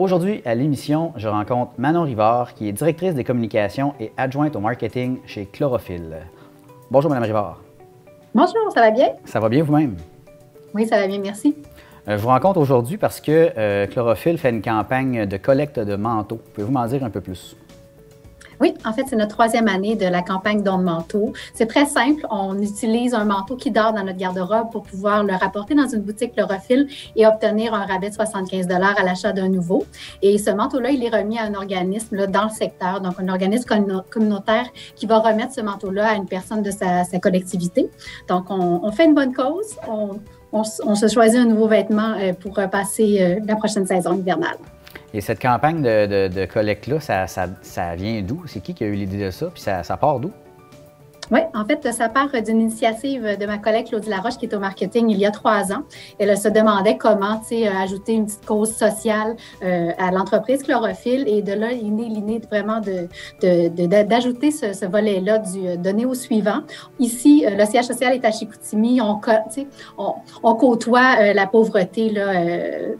Aujourd'hui, à l'émission, je rencontre Manon Rivard, qui est directrice des communications et adjointe au marketing chez Chlorophylle. Bonjour, Mme Rivard. Bonjour, ça va bien? Ça va bien vous-même? Oui, ça va bien, merci. Je vous rencontre aujourd'hui parce que Chlorophylle fait une campagne de collecte de manteaux. Pouvez-vous m'en dire un peu plus? Oui, en fait, c'est notre 3e année de la campagne don de manteau. C'est très simple. On utilise un manteau qui dort dans notre garde-robe pour pouvoir le rapporter dans une boutique Chlorophylle et obtenir un rabais de 75 $ à l'achat d'un nouveau. Et ce manteau-là, il est remis à un organisme là, dans le secteur, donc un organisme communautaire qui va remettre ce manteau-là à une personne de sa collectivité. Donc, on fait une bonne cause. On se choisit un nouveau vêtement pour passer la prochaine saison hivernale. Et cette campagne de collecte-là, ça vient d'où? C'est qui a eu l'idée de ça? Puis ça part d'où? Oui, en fait, ça part d'une initiative de ma collègue Claudie Laroche qui est au marketing il y a 3 ans. Elle se demandait comment ajouter une petite cause sociale à l'entreprise Chlorophylle. Et de là, il est né l'idée vraiment d'ajouter ce volet-là du donner au suivant. Ici, le siège social est à Chicoutimi. On côtoie la pauvreté là,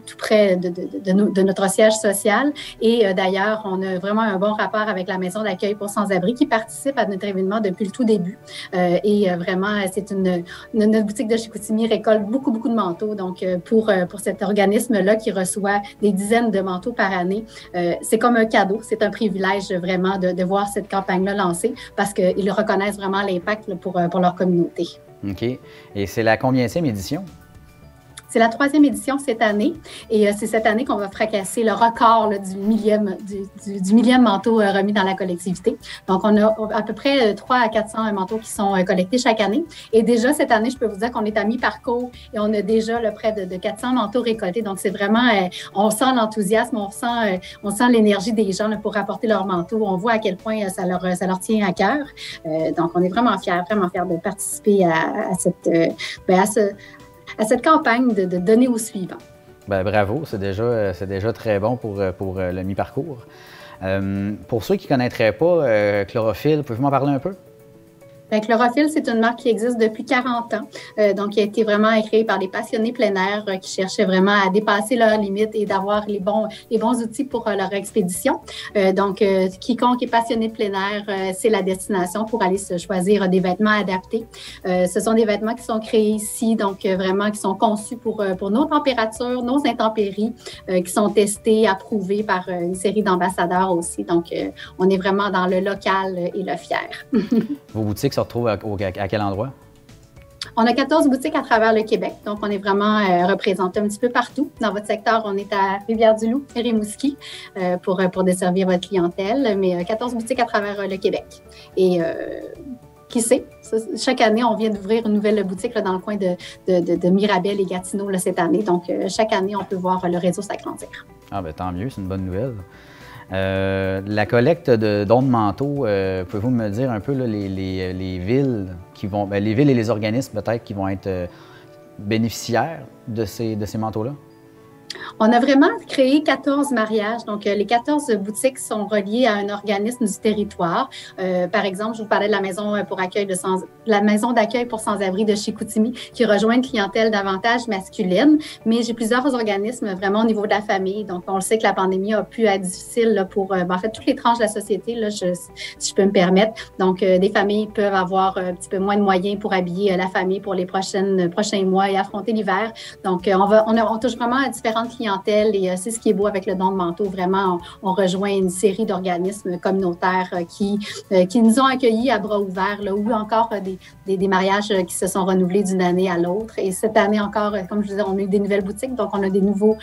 tout près de notre siège social. Et d'ailleurs, on a vraiment un bon rapport avec la maison d'accueil pour sans-abri qui participe à notre événement depuis le tout début. Vraiment, c'est notre boutique de Chicoutimi récolte beaucoup de manteaux. Donc, pour cet organisme-là qui reçoit des dizaines de manteaux par année, c'est comme un cadeau. C'est un privilège vraiment de voir cette campagne-là lancée parce qu'ils reconnaissent vraiment l'impact pour leur communauté. OK. Et c'est la combienième édition? C'est la 3e édition cette année et c'est cette année qu'on va fracasser le record là, du millième manteau remis dans la collectivité. Donc, on a à peu près 300 à 400 manteaux qui sont collectés chaque année. Et déjà, cette année, je peux vous dire qu'on est à mi-parcours et on a déjà là, près de 400 manteaux récoltés. Donc, c'est vraiment, on sent l'enthousiasme, on sent l'énergie des gens là, pour rapporter leurs manteaux. On voit à quel point ça leur tient à cœur. Donc, on est vraiment fiers de participer à cette campagne de donner au suivant. Bien, bravo, c'est déjà très bon pour le mi-parcours. Pour ceux qui ne connaîtraient pas Chlorophylle, pouvez-vous m'en parler un peu? Bien, Chlorophylle, c'est une marque qui existe depuis 40 ans, donc qui a été vraiment créée par des passionnés plein air qui cherchaient vraiment à dépasser leurs limites et d'avoir les bons outils pour leur expédition. Donc, quiconque est passionné de plein air, c'est la destination pour aller se choisir des vêtements adaptés. Ce sont des vêtements qui sont créés ici, donc vraiment qui sont conçus pour nos températures, nos intempéries, qui sont testés, approuvés par une série d'ambassadeurs aussi. Donc, on est vraiment dans le local et le fier. Vos boutiques se retrouvent à quel endroit? On a 14 boutiques à travers le Québec, donc on est vraiment représenté un petit peu partout. Dans votre secteur, on est à Rivière-du-Loup et Rimouski pour desservir votre clientèle, mais 14 boutiques à travers le Québec. Et qui sait, chaque année, on vient d'ouvrir une nouvelle boutique là, dans le coin de Mirabel et Gatineau là, cette année. Donc, chaque année, on peut voir le réseau s'agrandir. Ah ben tant mieux, c'est une bonne nouvelle. La collecte de dons de manteaux, pouvez-vous me dire un peu là, les villes qui vont, les villes et les organismes peut-être qui vont être bénéficiaires de ces manteaux-là? On a vraiment créé 14 mariages. Donc, les 14 boutiques sont reliées à un organisme du territoire. Par exemple, je vous parlais de la maison la maison d'accueil pour sans-abri de Chicoutimi qui rejoint une clientèle davantage masculine. Mais j'ai plusieurs organismes vraiment au niveau de la famille. Donc, on le sait que la pandémie a pu être difficile là, pour en fait toutes les tranches de la société, là, si je peux me permettre. Donc, des familles peuvent avoir un petit peu moins de moyens pour habiller la famille pour les prochains mois et affronter l'hiver. Donc, on touche vraiment à différentes clientèles et c'est ce qui est beau avec le don de manteau. Vraiment, on rejoint une série d'organismes communautaires qui nous ont accueillis à bras ouverts, là, ou encore des mariages qui se sont renouvelés d'une année à l'autre. Et cette année encore, comme je disais, on a eu des nouvelles boutiques, donc on a des nouveaux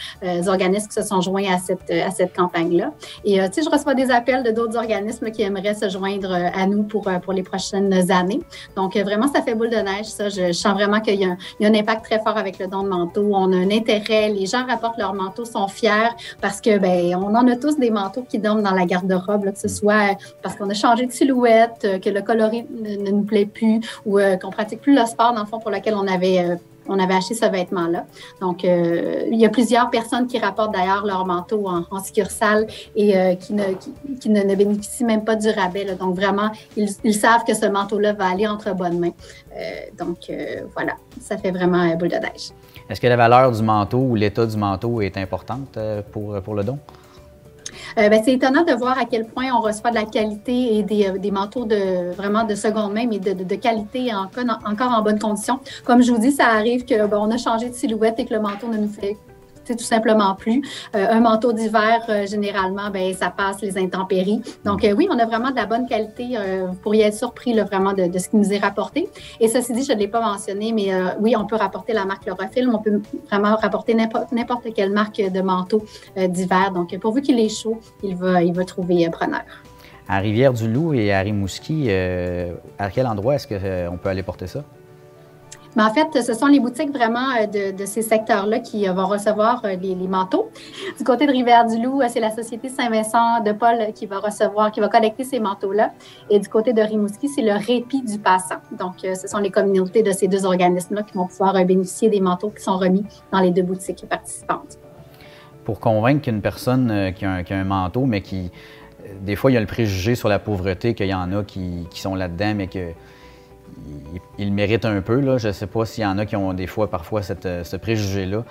organismes qui se sont joints à cette campagne-là. Et je reçois des appels de d'autres organismes qui aimeraient se joindre à nous pour les prochaines années. Donc, vraiment, ça fait boule de neige, ça. Je sens vraiment qu'il y a un impact très fort avec le don de manteau. On a un intérêt, les gens rapportent leurs manteaux, sont fiers parce que on en a tous des manteaux qui dorment dans la garde-robe, là, que ce soit parce qu'on a changé de silhouette, que le coloris ne nous plaît plus ou qu'on pratique plus le sport dans le fond pour lequel on avait acheté ce vêtement-là. Donc, il y a plusieurs personnes qui rapportent d'ailleurs leur manteau en succursale et qui ne bénéficient même pas du rabais, là. Donc, vraiment, ils savent que ce manteau-là va aller entre bonnes mains. Voilà, ça fait vraiment boule de neige. Est-ce que la valeur du manteau ou l'état du manteau est importante pour le don? C'est étonnant de voir à quel point on reçoit de la qualité et des manteaux vraiment de seconde main, mais de qualité encore en bonne condition. Comme je vous dis, ça arrive qu'on a changé de silhouette et que le manteau ne nous fait tout simplement plus. Un manteau d'hiver, généralement, ça passe les intempéries. Donc, oui, on a vraiment de la bonne qualité. Vous pourriez être surpris là, vraiment de ce qui nous est rapporté. Et ceci dit, je ne l'ai pas mentionné, mais oui, on peut rapporter la marque Chlorophylm. On peut vraiment rapporter n'importe quelle marque de manteau d'hiver. Donc, pourvu qu'il est chaud, il va trouver preneur. À Rivière-du-Loup et à Rimouski, à quel endroit est-ce qu'on peut aller porter ça? Mais en fait, ce sont les boutiques vraiment de ces secteurs-là qui vont recevoir les manteaux. Du côté de Rivière-du-Loup, c'est la Société Saint-Vincent-de-Paul qui va collecter ces manteaux-là. Et du côté de Rimouski, c'est le Répit du passant. Donc, ce sont les communautés de ces deux organismes-là qui vont pouvoir bénéficier des manteaux qui sont remis dans les deux boutiques participantes. Pour convaincre qu'une personne qui a un manteau, mais qui, des fois, il y a le préjugé sur la pauvreté qu'il y en a qui sont là-dedans, mais que il mérite un peu. Là. Je ne sais pas s'il y en a qui ont parfois ce préjugé-là.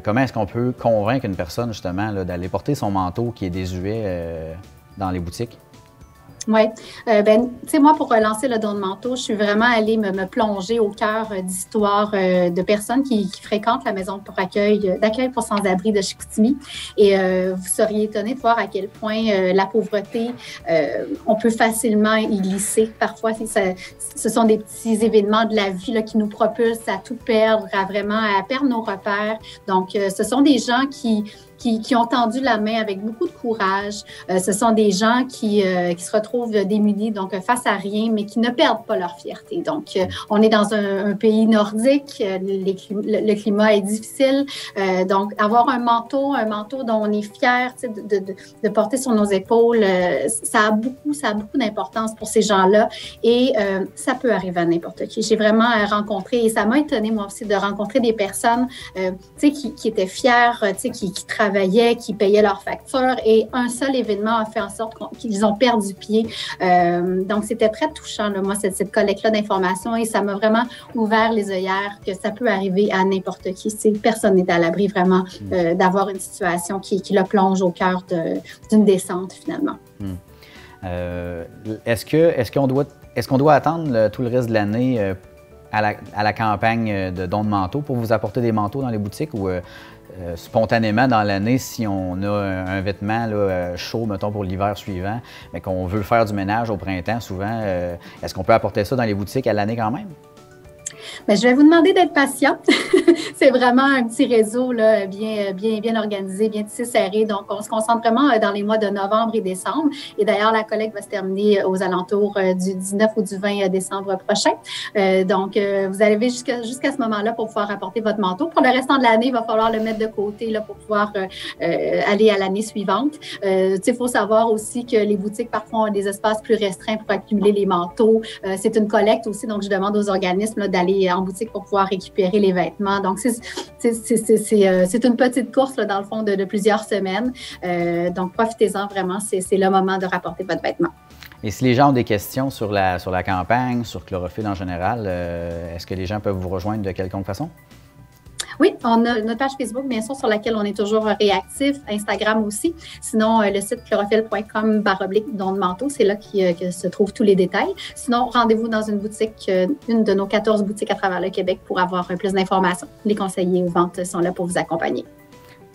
Comment est-ce qu'on peut convaincre une personne, justement, d'aller porter son manteau qui est désuet dans les boutiques? Oui. Tu sais, moi, pour relancer le don de manteau, je suis vraiment allée me plonger au cœur d'histoires de personnes qui fréquentent la maison d'accueil pour sans-abri de Chicoutimi. Et vous seriez étonnés de voir à quel point la pauvreté, on peut facilement y glisser. Parfois, ce sont des petits événements de la vie là, qui nous propulsent à tout perdre, à perdre nos repères. Donc, ce sont des gens qui ont tendu la main avec beaucoup de courage. Ce sont des gens qui se retrouvent démunis, donc face à rien, mais qui ne perdent pas leur fierté. Donc, on est dans un pays nordique, le climat est difficile. Donc, avoir un manteau dont on est fier de porter sur nos épaules, ça a beaucoup d'importance pour ces gens-là et ça peut arriver à n'importe qui. J'ai vraiment rencontré, et ça m'a étonnée moi aussi, de rencontrer des personnes qui étaient fières, qui travaillaient, qui payaient leurs factures et un seul événement a fait en sorte qu'ils ont perdu pied. Donc, c'était très touchant, là, moi, cette collecte-là d'informations et ça m'a vraiment ouvert les œillères que ça peut arriver à n'importe qui. Personne n'est à l'abri vraiment d'avoir une situation qui le plonge au cœur d'une descente, finalement. Est-ce qu'on doit attendre tout le reste de l'année à la campagne de don de manteaux pour vous apporter des manteaux dans les boutiques ou spontanément dans l'année, si on a un vêtement là, chaud, mettons, pour l'hiver suivant, mais qu'on veut faire du ménage au printemps souvent, est-ce qu'on peut apporter ça dans les boutiques à l'année quand même? Bien, je vais vous demander d'être patient. C'est vraiment un petit réseau là, bien organisé, bien tissé, serré. Donc, on se concentre vraiment dans les mois de novembre et décembre. Et d'ailleurs, la collecte va se terminer aux alentours du 19 ou du 20 décembre prochain. Donc, vous arrivez jusqu'à ce moment-là pour pouvoir apporter votre manteau. Pour le restant de l'année, il va falloir le mettre de côté là, pour pouvoir aller à l'année suivante. Il faut savoir aussi que les boutiques, parfois, ont des espaces plus restreints pour accumuler les manteaux. C'est une collecte aussi, donc je demande aux organismes là, d'aller en boutique pour pouvoir récupérer les vêtements. Donc, c'est une petite course, là, dans le fond, de plusieurs semaines. Donc, profitez-en vraiment. C'est le moment de rapporter votre vêtement. Et si les gens ont des questions sur la campagne, sur Chlorophylle en général, est-ce que les gens peuvent vous rejoindre de quelconque façon? Oui, on a notre page Facebook, bien sûr, sur laquelle on est toujours réactif, Instagram aussi. Sinon, le site chlorophylle.com/don de manteau, c'est là que se trouvent tous les détails. Sinon, rendez-vous dans une boutique, une de nos 14 boutiques à travers le Québec pour avoir plus d'informations. Les conseillers aux ventes sont là pour vous accompagner.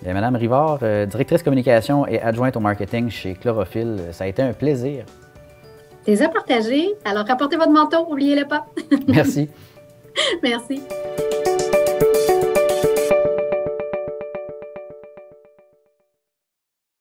Bien, Madame Rivard, directrice communication et adjointe au marketing chez Chlorophylle, ça a été un plaisir. Plaisir partagé. Alors, rapportez votre manteau, n'oubliez-le pas. Merci. Merci.